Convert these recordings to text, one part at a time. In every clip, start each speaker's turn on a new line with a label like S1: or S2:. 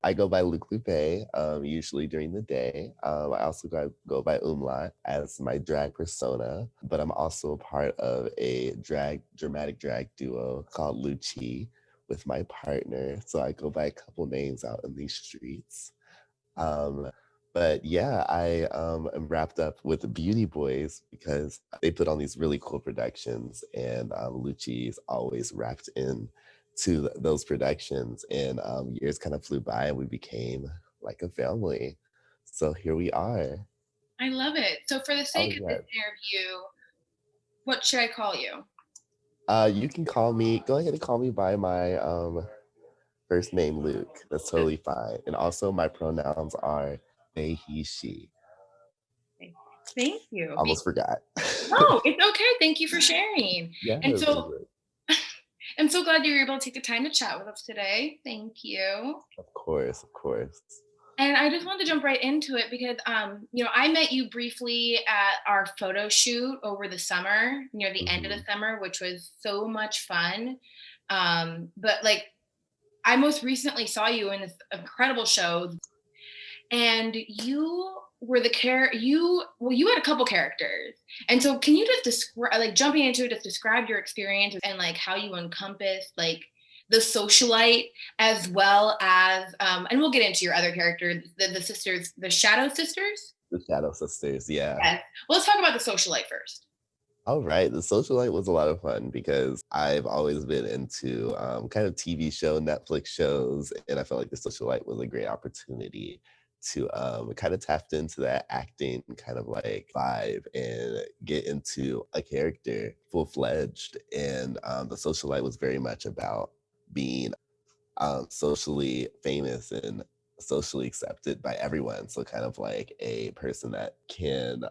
S1: I go by Lük Lupe, usually during the day. I also go by Umlaut as my drag persona, but I'm also a part of a dramatic drag duo called Lucci with my partner. So I go by a couple names out in these streets. Um, but yeah, I am wrapped up with Beauty Boys because they put on these really cool productions, and Lucci is always wrapped in to those productions. And years kind of flew by, and we became like a family. So here we are.
S2: I love it. So for the
S1: Oh
S2: sake of this
S1: yeah.
S2: interview, what should I call you?
S1: You can call me. Go ahead and call me by my first name, Luke. That's totally fine. And also, my pronouns are they, he, she.
S2: Thank you.
S1: Almost forgot.
S2: No, it's okay. Thank you for sharing.
S1: Yes,
S2: And
S1: of
S2: so I'm so glad you were able to take the time to chat with us today. Thank you.
S1: course, of course.
S2: And I just wanted to jump right into it because, I met you briefly at our photo shoot over the summer, near the end of the
S1: Mhm.
S2: summer, which was so much fun. But like, I most recently saw you in this incredible show, and you were you had a couple characters. And so can you just describe, like, jumping into it, just describe your experience and like how you encompass like the socialite, as well as and we'll get into your other character, the sisters, the Shadow Sisters.
S1: The Shadow Sisters, yeah.
S2: Yes. Well, let's talk about the socialite first.
S1: All right, the Socialite was a lot of fun because I've always been into kind of TV show, Netflix shows, and I felt like the Socialite was a great opportunity to kind of tap into that acting kind of like vibe and get into a character full fledged. And the Socialite was very much about being socially famous and socially accepted by everyone. So kind of like a person that can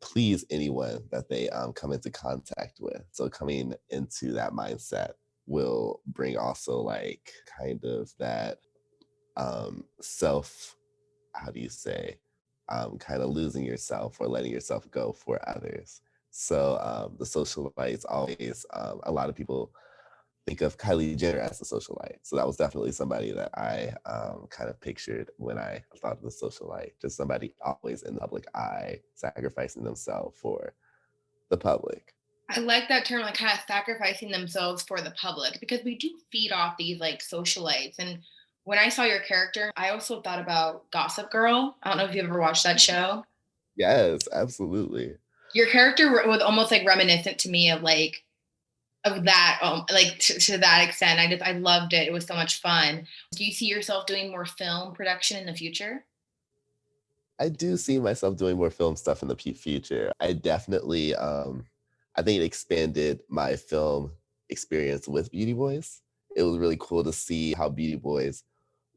S1: please anyone that they come into contact with. So coming into that mindset will bring also like kind of that self, how do you say, kind of losing yourself or letting yourself go for others. So the socialites always, a lot of people think of Kylie Jenner as a socialite. So that was definitely somebody that I kind of pictured when I thought of the socialite, just somebody always in the public eye, sacrificing themselves for the public.
S2: I like that term, like kind of sacrificing themselves for the public, because we do feed off these like socialites. And when I saw your character, I also thought about Gossip Girl. I don't know if you ever watched that show.
S1: Yes, absolutely.
S2: Your character was almost like reminiscent to me of like of that, like to that extent. I loved it. It was so much fun. Do you see yourself doing more film production in the future?
S1: I do see myself doing more film stuff in the future. I definitely, I think it expanded my film experience with Beauty Boys. It was really cool to see how Beauty Boys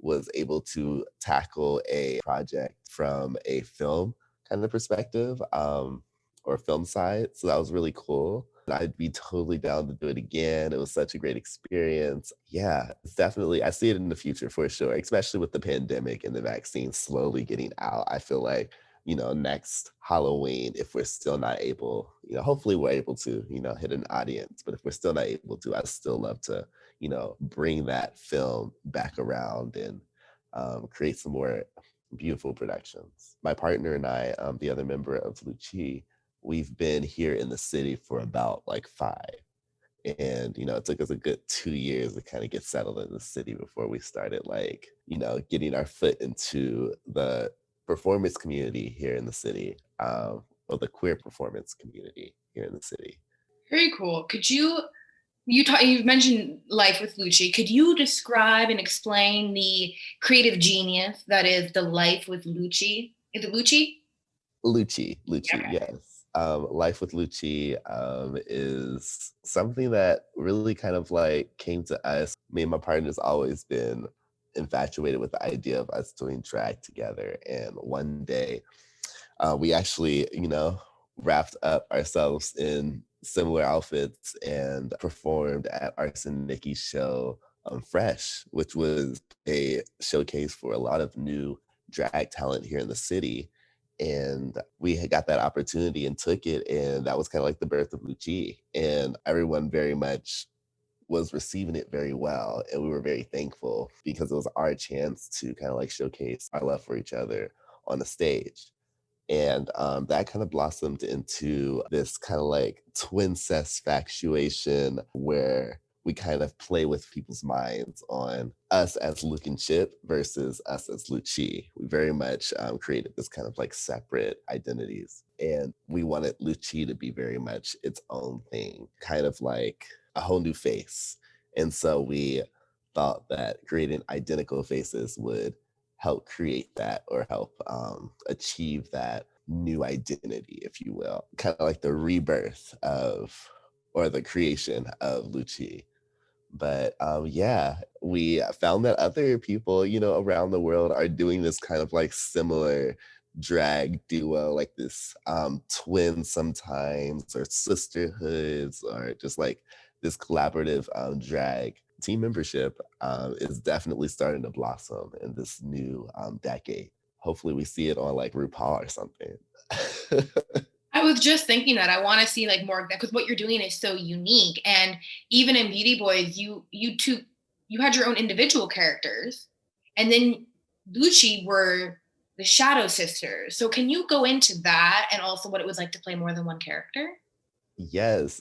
S1: was able to tackle a project from a film kind of perspective, or film side. So that was really cool. I'd be totally down to do it again. It was such a great experience. Yeah, it's definitely, I see it in the future for sure, especially with the pandemic and the vaccine slowly getting out. I feel like, next Halloween, if we're still not able, hopefully we're able to, hit an audience, but if we're still not able to, I'd still love to, bring that film back around and create some more beautiful productions. My partner and I, the other member of Lucci, we've been here in the city for about like 5. And, it took us a good 2 years to kind of get settled in the city before we started like, getting our foot into the performance community here in the city, or the queer performance community here in the city.
S2: Very cool. Could you mentioned Life with Lucci. Could you describe and explain the creative genius that is the Life with Lucci? Is it Lucci?
S1: Lucci,
S2: Okay.
S1: yes. Life with Lucci is something that really kind of like came to us. Me and my partner's always been infatuated with the idea of us doing drag together. And one day we actually, wrapped up ourselves in similar outfits and performed at Arson Nikki's show, Fresh, which was a showcase for a lot of new drag talent here in the city. And we had got that opportunity and took it. And that was kind of like the birth of Lucci. And everyone very much was receiving it very well, and we were very thankful because it was our chance to kind of like showcase our love for each other on the stage. And that kind of blossomed into this kind of like twin infatuation where we kind of play with people's minds on us as Luke and Chip versus us as Lucci. We very much created this kind of like separate identities. And we wanted Lucci to be very much its own thing, kind of like a whole new face. And so we thought that creating identical faces would help create that or help achieve that new identity, if you will, kind of like the rebirth of or the creation of Lucci. But yeah, we found that other people, around the world are doing this kind of like similar drag duo, like this twin sometimes, or sisterhoods, or just like this collaborative drag team membership is definitely starting to blossom in this new decade. Hopefully, we see it on like RuPaul or something.
S2: I was just thinking that I want to see like more of that because what you're doing is so unique. And even in Beauty Boys, you had your own individual characters, and then Lucci were the Shadow Sisters. So can you go into that and also what it was like to play more than one character?
S1: Yes,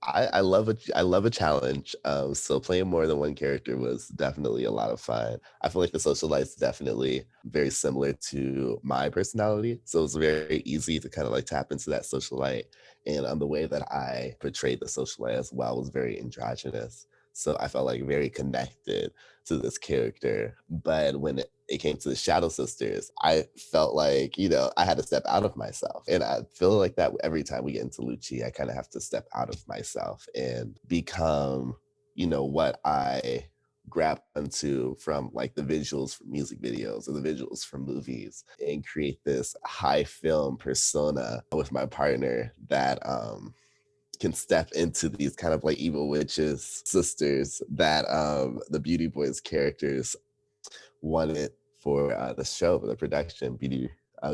S1: I love a challenge. So playing more than one character was definitely a lot of fun. I feel like the socialite's definitely very similar to my personality, so it's very easy to kind of like tap into that socialite. And the way that I portrayed the socialite as well was very androgynous. So I felt like very connected to this character. But when it came to the Shadow Sisters, I felt like, I had to step out of myself. And I feel like that every time we get into Lucci, I kind of have to step out of myself and become, what I grab onto from like the visuals from music videos or the visuals from movies and create this high film persona with my partner that can step into these kind of like evil witches sisters that the Beauty Boys characters wanted for the show, for the production, Beauty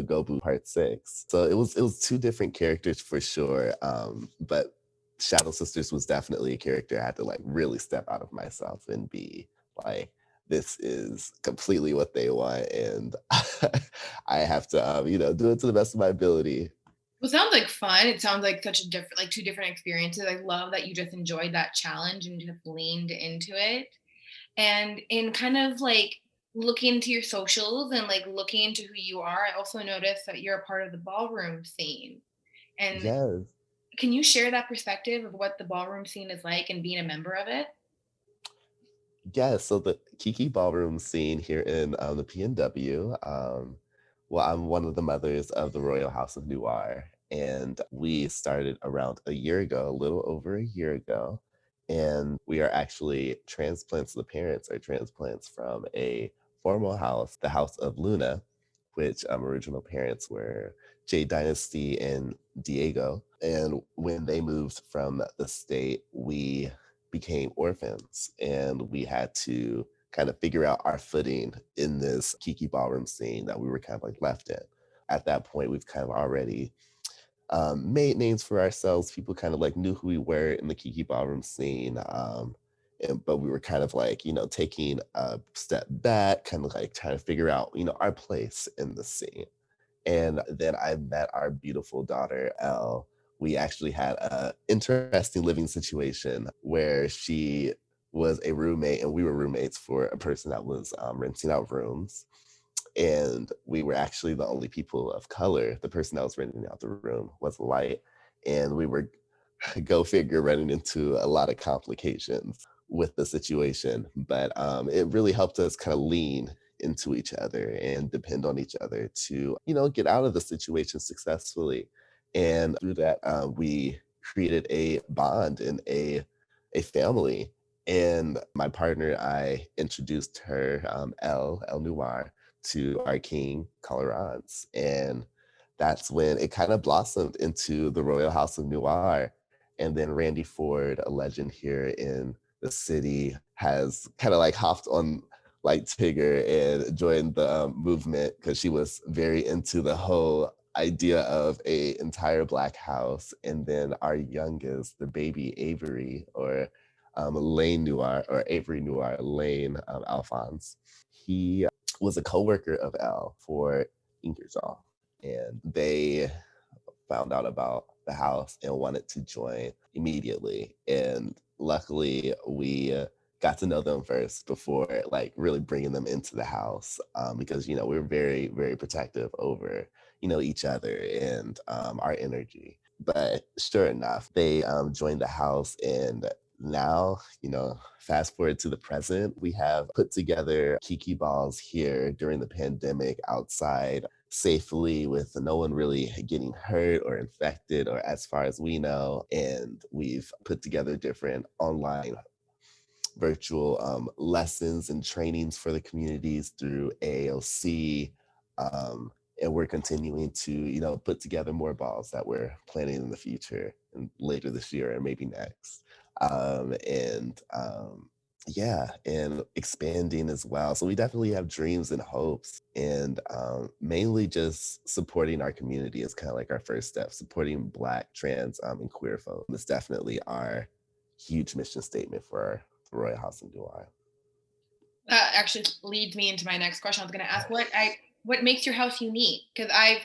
S1: Go Boo Part 6. So it was two different characters for sure. But Shadow Sisters was definitely a character I had to like really step out of myself and be like, this is completely what they want, and I have to do it to the best of my ability.
S2: Well, it sounds like fun. It sounds like such a different, like two different experiences. I love that you just enjoyed that challenge and just leaned into it. And in kind of like looking into your socials and like looking into who you are, I also noticed that you're a part of the ballroom scene. And
S1: Yes.
S2: can you share that perspective of what the ballroom scene is like and being a member of it?
S1: Yeah, so the Kiki Ballroom scene here in the PNW, well, I'm one of the mothers of the Royal House of Noir, and we started around a year ago, a little over a year ago, and we are actually transplants. The parents are transplants from a former house, the House of Luna, which original parents were Jade Dynasty and Diego. And when they moved from the state, we became orphans and we had to kind of figure out our footing in this Kiki ballroom scene that we were kind of like left in. At that point, we've kind of already made names for ourselves. People kind of like knew who we were in the Kiki ballroom scene. But we were kind of like, taking a step back, kind of like trying to figure out, our place in the scene. And then I met our beautiful daughter, Elle. We actually had a interesting living situation where she was a roommate and we were roommates for a person that was renting out rooms. And we were actually the only people of color. The person that was renting out the room was white. And we were, go figure, running into a lot of complications with the situation. But it really helped us kind of lean into each other and depend on each other to, get out of the situation successfully. And through that, we created a bond and a family. And my partner, I introduced her, El Noir, to our king, Colorance. And that's when it kind of blossomed into the Royal House of Noir. And then Randy Ford, a legend here in the city, has kind of like hopped on like Tigger and joined the movement because she was very into the whole idea of a entire black house. And then our youngest, the baby Avery, or Lane Noir, or Avery Noir, Lane Alphonse. He was a coworker of Elle for Ingersoll, and they found out about the house and wanted to join immediately. And luckily, we got to know them first before like really bringing them into the house, because we were very, very protective over each other and our energy. But sure enough, they joined the house, and now, fast forward to the present, we have put together Kiki balls here during the pandemic outside safely with no one really getting hurt or infected, or as far as we know. And we've put together different online virtual lessons and trainings for the communities through AAOC. And we're continuing to, put together more balls that we're planning in the future and later this year and maybe next. And Yeah, and expanding as well. So we definitely have dreams and hopes, and mainly just supporting our community is kind of like our first step. Supporting Black, trans, and queer folk is definitely our huge mission statement for the Royal House of Noir.
S2: That actually leads me into my next question. I was going to ask what makes your house unique? Because I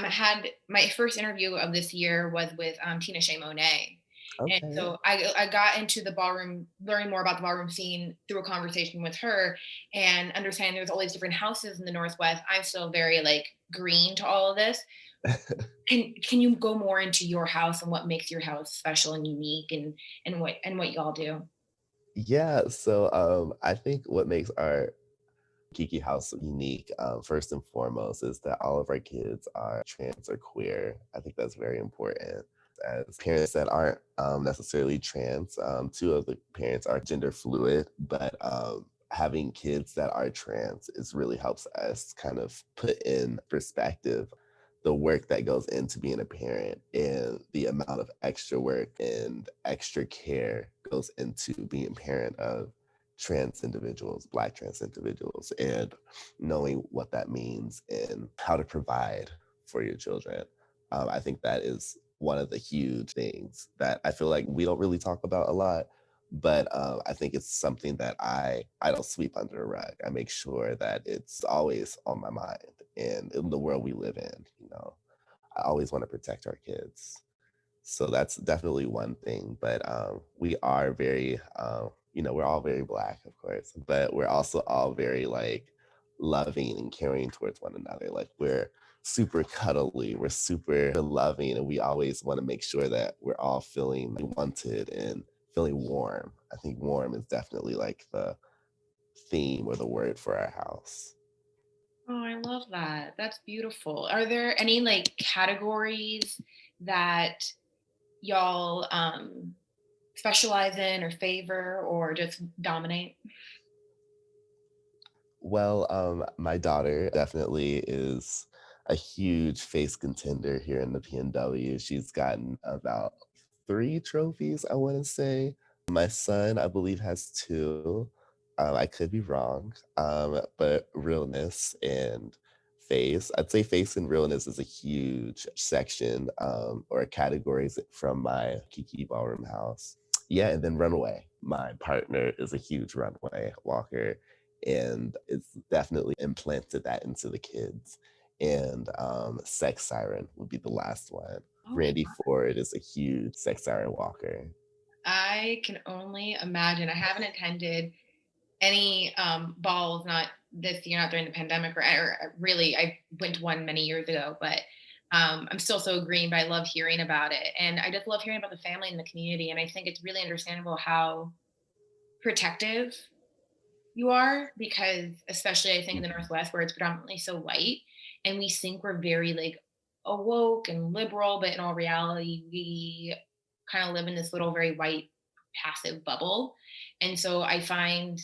S2: had my first interview of this year was with Tina Shea Monet, and
S1: Okay.
S2: so I got into the ballroom, learning more about the ballroom scene through a conversation with her, and understanding there's all these different houses in the Northwest. I'm still very like green to all of this. Can you go more into your house and what makes your house special and unique, and what y'all do?
S1: Yeah, so I think what makes our Kiki House unique, first and foremost, is that all of our kids are trans or queer. I think that's very important. As parents that aren't necessarily trans, two of the parents are gender fluid, but having kids that are trans is really helps us kind of put in perspective the work that goes into being a parent and the amount of extra work and extra care goes into being a parent of trans individuals, Black trans individuals, and knowing what that means and how to provide for your children. I think that is one of the huge things that I feel like we don't really talk about a lot, but I think it's something that I don't sweep under the rug. I make sure that it's always on my mind. And in the world we live in, I always want to protect our kids. So that's definitely one thing. But we are very, we're all very Black, of course, but we're also all very like loving and caring towards one another. Like we're super cuddly, we're super loving, and we always want to make sure that we're all feeling wanted and feeling warm. I think warm is definitely like the theme or the word for our house.
S2: Oh, I love that. That's beautiful. Are there any like categories that y'all specialize in or favor or just dominate?
S1: Well, my daughter definitely is a huge face contender here in the PNW. She's gotten about 3 trophies, I want to say. My son, I believe, has 2. I could be wrong, but realness and face, I'd say face and realness is a huge section or categories from my Kiki Ballroom house. Yeah, and then runway. My partner is a huge runway walker, and it's definitely implanted that into the kids. And sex siren would be the last one.
S2: Oh,
S1: Randy Ford is a huge sex siren walker.
S2: I can only imagine. I haven't attended any balls, not this year, not during the pandemic, or really, I went to one many years ago, but I'm still so green, but I love hearing about it. And I just love hearing about the family and the community. And I think it's really understandable how protective you are, because especially I think in the
S1: Mhm.
S2: Northwest where it's predominantly so white, and we think we're very like awoke and liberal, but in all reality we kind of live in this little very white passive bubble. And so I find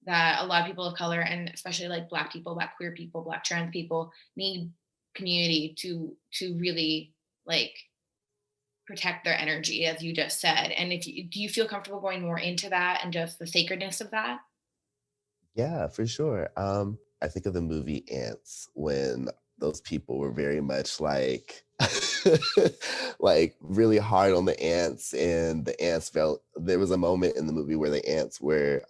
S2: that a lot of people of color, and especially like Black people, Black queer people, Black trans people, need community to really like protect their energy, as you just said. And if you do, you feel comfortable going more into that and just the sacredness of that?
S1: Yeah, for sure. I think of the movie Ants when those people were very much like like really hard on the ants, and the ants felt there was a moment in the movie where the ants were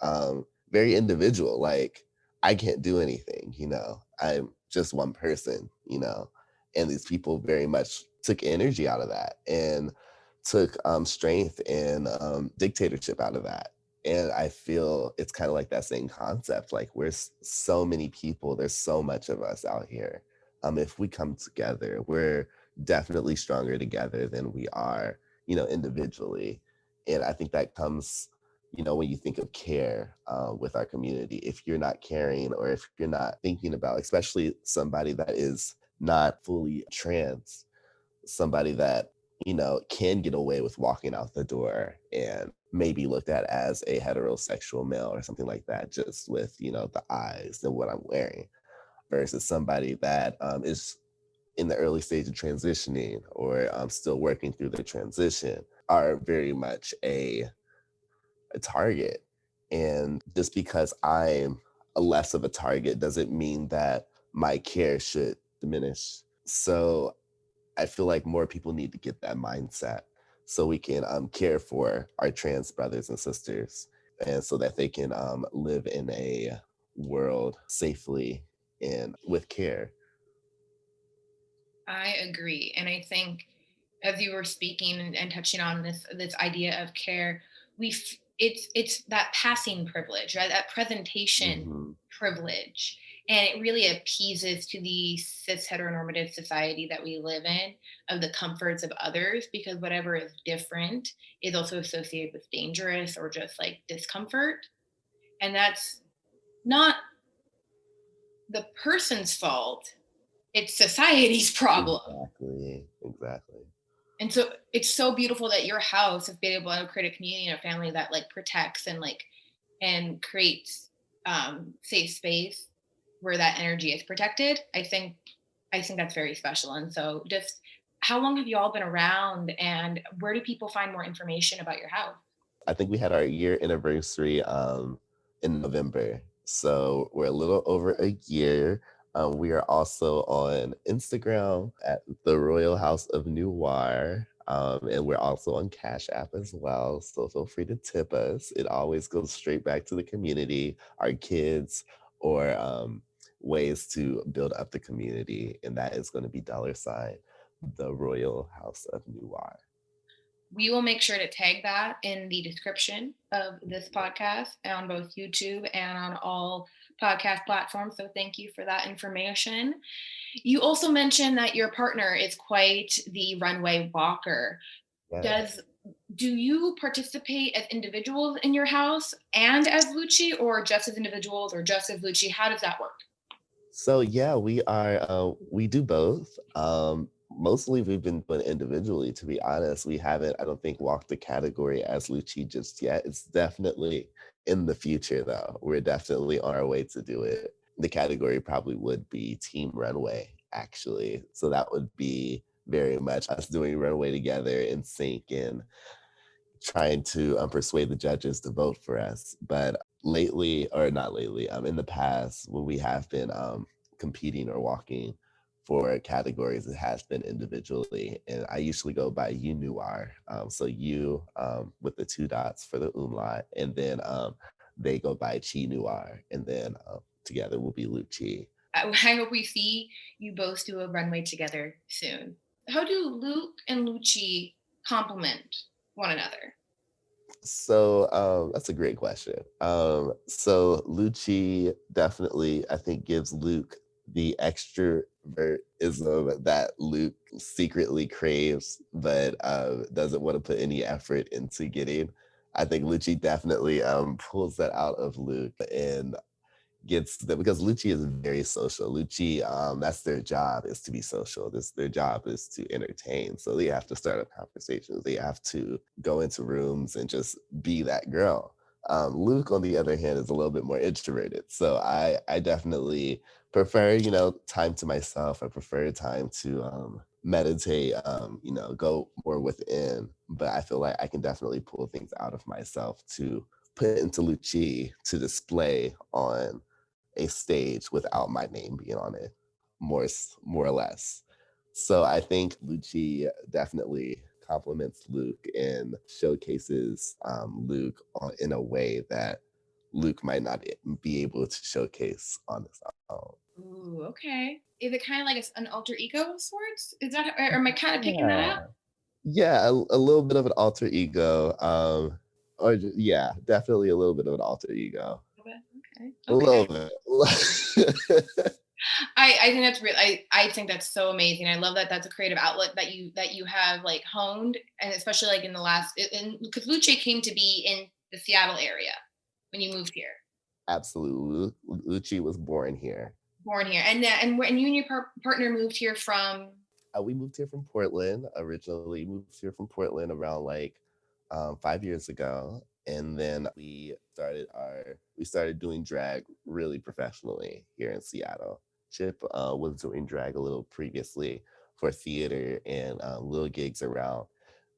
S1: very individual. Like, I can't do anything, I'm just one person, and these people very much took energy out of that and took strength and dictatorship out of that. And I feel it's kind of like that same concept. Like, we're so many people, there's so much of us out here. If we come together, we're definitely stronger together than we are, individually. And I think that comes, when you think of care with our community. If you're not caring, or if you're not thinking about, especially somebody that is not fully trans, somebody that, can get away with walking out the door and maybe looked at as a heterosexual male or something like that, just with, the eyes and what I'm wearing, versus somebody that is in the early stage of transitioning, or still working through their transition, are very much a target. And just because I'm a less of a target doesn't mean that my care should diminish. So I feel like more people need to get that mindset, so we can care for our trans brothers and sisters, and so that they can live in a world safely and with care.
S2: I agree. And I think as you were speaking and touching on this idea of care, it's that passing privilege, right? That presentation
S1: Hmm.
S2: privilege. And it really appeases to the cis heteronormative society that we live in, of the comforts of others, because whatever is different is also associated with dangerous or just like discomfort. And that's not the person's fault, it's society's problem.
S1: Exactly, exactly.
S2: And so it's so beautiful that your house has been able to create a community and a family that like protects and like and creates safe space where that energy is protected. I think that's very special. And so just how long have you all been around, and where do people find more information about your house?
S1: I think we had our year anniversary in November. So we're a little over a year. We are also on Instagram at TheRoyalHouseofNoir. And we're also on Cash App as well. So feel free to tip us. It always goes straight back to the community, our kids, or ways to build up the community. And that is going to be $ the Royal House of Noir.
S2: We will make sure to tag that in the description of this podcast on both YouTube and on all podcast platforms. So thank you for that information. You also mentioned that your partner is quite the runway walker. Does
S1: Yes.
S2: do you participate as individuals in your house and as Lucci, or just as individuals, or just as Lucci? How does that work?
S1: So yeah, we do both. Mostly we've been doing it individually, to be honest. We haven't, I don't think, walked the category as Lucci just yet. It's definitely in the future though. We're definitely on our way to do it. The category probably would be Team Runway, actually. So that would be very much us doing runway together in sync and trying to persuade the judges to vote for us. But lately, or not lately, in the past, when we have been competing or walking for categories, it has been individually. And I usually go by you Noir. So you with the two dots for the umlaut, and then they go by Chi Noir, and then together will be Lucci.
S2: I hope we see you both do a runway together soon. How do Luke and Lucci complement one another?
S1: So that's a great question. So Lucci definitely, I think, gives Luke the extrovertism that Luke secretly craves, but doesn't want to put any effort into getting. I think Lucci definitely pulls that out of Luke, and gets that, because Lucci is very social. Lucci, that's their job, is to be social. Their job is to entertain. So they have to start up conversations. They have to go into rooms and just be that girl. Luke, on the other hand, is a little bit more introverted. So I definitely prefer, time to myself. I prefer time to meditate, go more within. But I feel like I can definitely pull things out of myself to put into Lucci to display on a stage without my name being on it, more or less. So I think Lucci definitely compliments Luke and showcases Luke in a way that Luke might not be able to showcase on his own.
S2: Ooh, okay. Is it kind of like an alter ego of sorts? Is that, or am I kind of picking that
S1: Yeah,
S2: up?
S1: yeah, a little bit of an alter ego, yeah, definitely a little bit of an alter ego,
S2: Okay, okay,
S1: a
S2: okay.
S1: little bit.
S2: I think that's real. I think that's so amazing. I love that that's a creative outlet that you have like honed, and especially like in the last, because Luce came to be in the Seattle area when you moved here,
S1: Absolutely, Lucci was born here.
S2: born here, and you and your partner moved here from.
S1: We moved here from Portland. Originally moved here from Portland around like 5 years ago, and then we started doing drag really professionally here in Seattle. Chip was doing drag a little previously for theater and little gigs around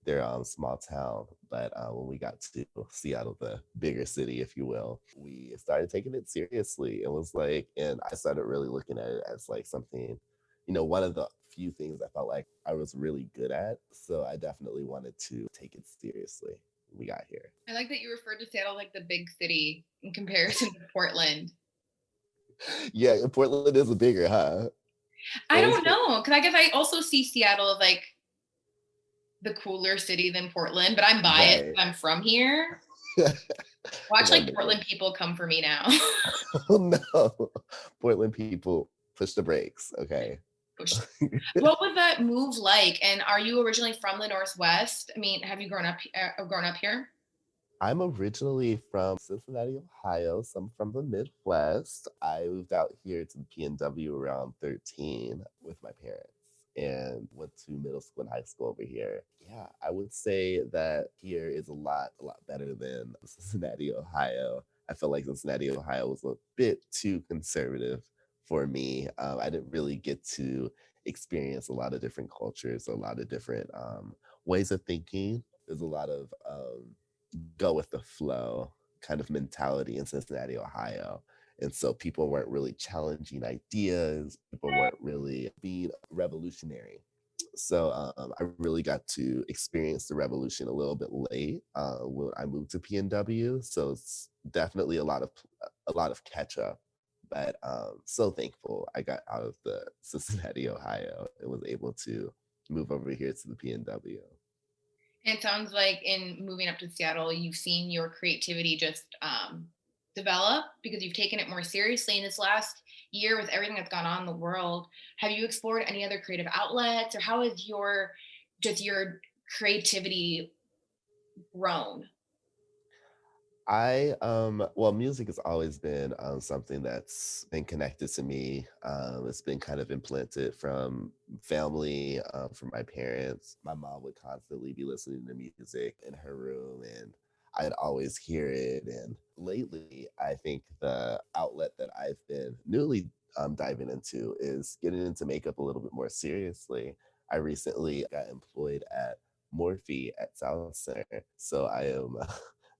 S1: their small town. But when we got to Seattle, the bigger city, if you will, we started taking it seriously. It was like, and I started really looking at it as like something, one of the few things I felt like I was really good at. So I definitely wanted to take it seriously when we got here.
S2: I like that you referred to Seattle like the big city in comparison to Portland.
S1: Yeah, Portland is a bigger, huh?
S2: I
S1: It is
S2: don't
S1: big,
S2: know, because I guess I also see Seattle as like the cooler city than Portland, but I'm biased.
S1: right?
S2: I'm from here.
S1: It's
S2: Watch like
S1: underrated.
S2: Portland people come for me now.
S1: Oh no, Portland people, push the brakes, okay?
S2: Push. What was that move like? And are you originally from the Northwest? I mean, have you grown up here?
S1: I'm originally from Cincinnati, Ohio, so I'm from the Midwest. I moved out here to the PNW around 13 with my parents and went to middle school and high school over here. Yeah, I would say that here is a lot better than Cincinnati, Ohio. I felt like Cincinnati, Ohio was a bit too conservative for me. I didn't really get to experience a lot of different cultures, a lot of different ways of thinking. There's a lot of go with the flow kind of mentality in Cincinnati, Ohio. And so people weren't really challenging ideas, people weren't really being revolutionary. So I really got to experience the revolution a little bit late when I moved to PNW. So it's definitely a lot of catch up. But so thankful I got out of the Cincinnati, Ohio, and was able to move over here to the PNW.
S2: And it sounds like in moving up to Seattle, you've seen your creativity just develop because you've taken it more seriously in this last year with everything that's gone on in the world. Have you explored any other creative outlets, or how has your creativity grown?
S1: Well, music has always been something that's been connected to me. It's been kind of implanted from family, from my parents. My mom would constantly be listening to music in her room, and I'd always hear it. And lately, I think the outlet that I've been newly diving into is getting into makeup a little bit more seriously. I recently got employed at Morphe at South Center, so I am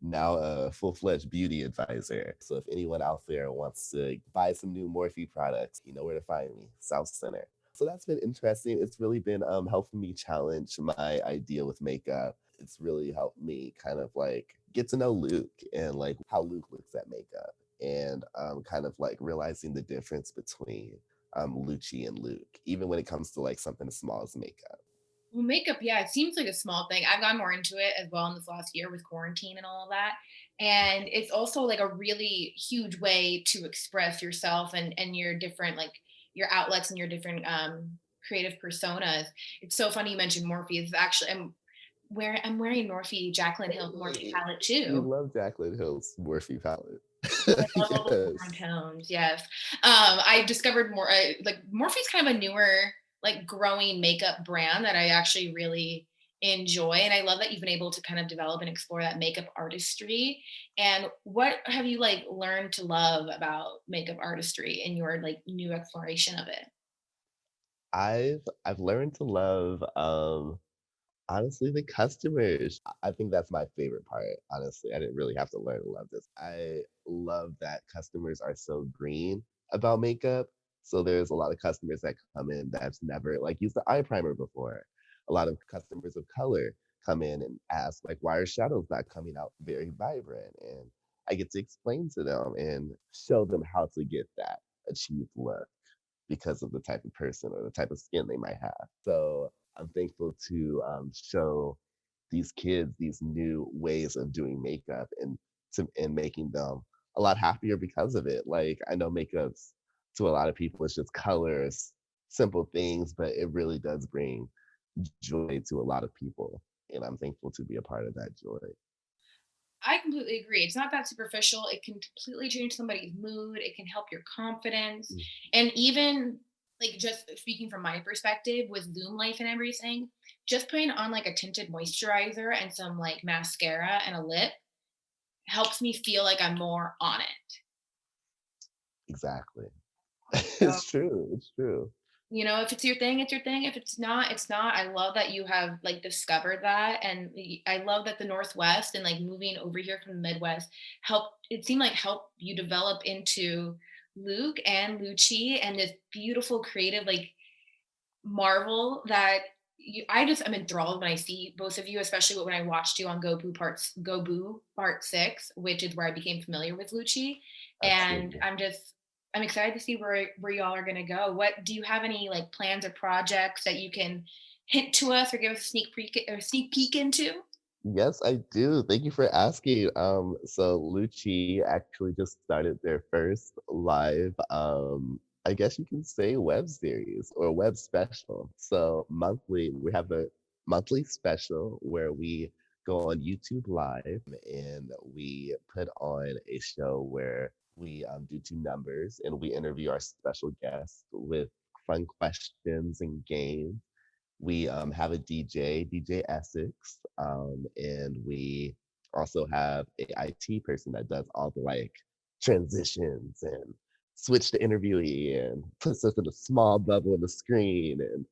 S1: now a full-fledged beauty advisor. So if anyone out there wants to buy some new Morphe products, you know where to find me, South Center. So that's been interesting. It's really been helping me challenge my idea with makeup. It's really helped me kind of like get to know Luke and like how Luke looks at makeup and kind of like realizing the difference between Lucci and Luke, even when it comes to like something as small as makeup.
S2: Well, makeup, yeah, it seems like a small thing. I've gotten more into it as well in this last year with quarantine and all of that. And it's also like a really huge way to express yourself and your different like your outlets and your different creative personas. It's so funny you mentioned Morphe. It's actually I'm wearing Morphe Jaclyn Hill Morphe
S1: Hey,
S2: palette
S1: you
S2: too.
S1: love Jaclyn Hill's Morphe palette.
S2: I love all the warm
S1: Yes.
S2: tones. Yes. I discovered more like Morphe's kind of a newer, like growing makeup brand that I actually really enjoy. And I love that you've been able to kind of develop and explore that makeup artistry. And what have you like learned to love about makeup artistry in your like new exploration of it?
S1: I've learned to love honestly the customers. I think that's my favorite part. Honestly, I didn't really have to learn to love this. I love that customers are so green about makeup. So there's a lot of customers that come in that's never like used the eye primer before. A lot of customers of color come in and ask like, why are shadows not coming out very vibrant? And I get to explain to them and show them how to get that achieved look because of the type of person or the type of skin they might have. So I'm thankful to show these kids these new ways of doing makeup and making them a lot happier because of it. Like I know makeups to a lot of people it's just colors, simple things, but it really does bring joy to a lot of people. And I'm thankful to be a part of that joy.
S2: I completely agree. It's not that superficial. It can completely change somebody's mood. It can help your confidence.
S1: Mm.
S2: And even like just speaking from my perspective with Loom Life and everything, just putting on like a tinted moisturizer and some like mascara and a lip helps me feel like I'm more on it.
S1: Exactly.
S2: So,
S1: It's true. It's true.
S2: if it's your thing, it's your thing. If it's not, it's not. I love that you have like discovered that. And I love that the Northwest and like moving over here from the Midwest helped you develop into Luke and Lucci and this beautiful creative like marvel that I'm enthralled when I see both of you, especially when I watched you on Go Boo Part 6, which is where I became familiar with Lucci. And
S1: Absolutely.
S2: I'm excited to see where y'all are gonna go. What do you have any like plans or projects that you can hint to us or give us a sneak peek into?
S1: Yes, I do. Thank you for asking. So Lucci actually just started their first live, I guess you can say web series or web special. So monthly, we have a monthly special where we go on YouTube Live and we put on a show where we do two numbers and we interview our special guests with fun questions and games. We have a DJ Essex, and we also have a IT person that does all the like transitions and switch the interviewee and puts us in a small bubble in the screen and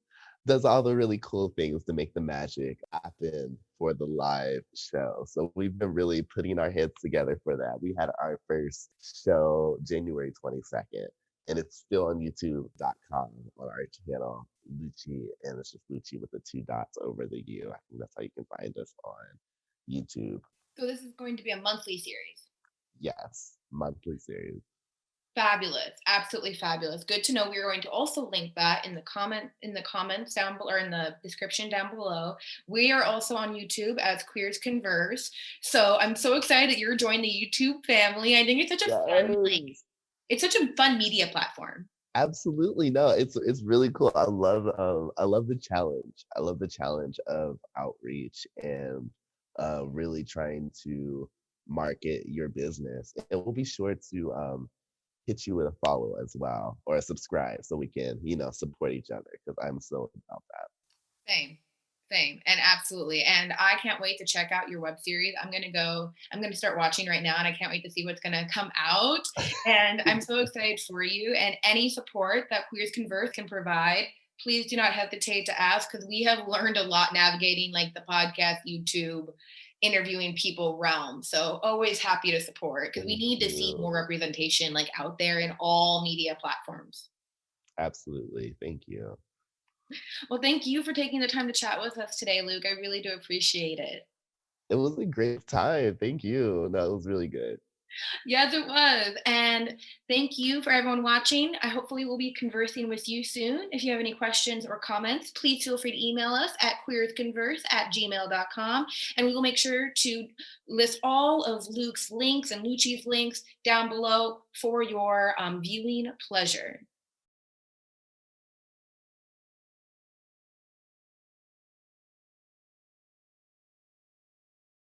S1: does all the really cool things to make the magic happen for the live show. So we've been really putting our heads together for that. We had our first show January 22nd and it's still on youtube.com on our channel, Lucci, and it's just Lucci with the two dots over the U. I think that's how you can find us on YouTube.
S2: So this is going to be a monthly series.
S1: Yes, monthly series.
S2: Fabulous. Absolutely fabulous. Good to know. We're going to also link that in the comments down below or in the description down below. We are also on YouTube as Queers Converse. So I'm so excited that you're joining the YouTube family. I think
S1: Yes.
S2: it's such a fun media platform.
S1: Absolutely. No, it's really cool. I love the challenge. I love the challenge of outreach and really trying to market your business. And we'll be sure to hit you with a follow as well or a subscribe so we can, support each other because I'm so about that.
S2: Same. Same. And absolutely. And I can't wait to check out your web series. I'm gonna start watching right now and I can't wait to see what's gonna come out. And I'm so excited for you. And any support that Queers Converse can provide, please do not hesitate to ask because we have learned a lot navigating like the podcast, YouTube, interviewing people realm. So always happy to support because we
S1: Thank
S2: need to see more
S1: you.
S2: representation like out there in all media platforms.
S1: Absolutely. Thank you.
S2: Well, thank you for taking the time to chat with us today, Luke. I really do appreciate it.
S1: It was a great time. Thank you. No, it was really good.
S2: Yes, it was. And thank you for everyone watching. I hopefully will be conversing with you soon. If you have any questions or comments, please feel free to email us at queersconverse@gmail.com. And we will make sure to list all of Luke's links and Lucci's links down below for your viewing pleasure.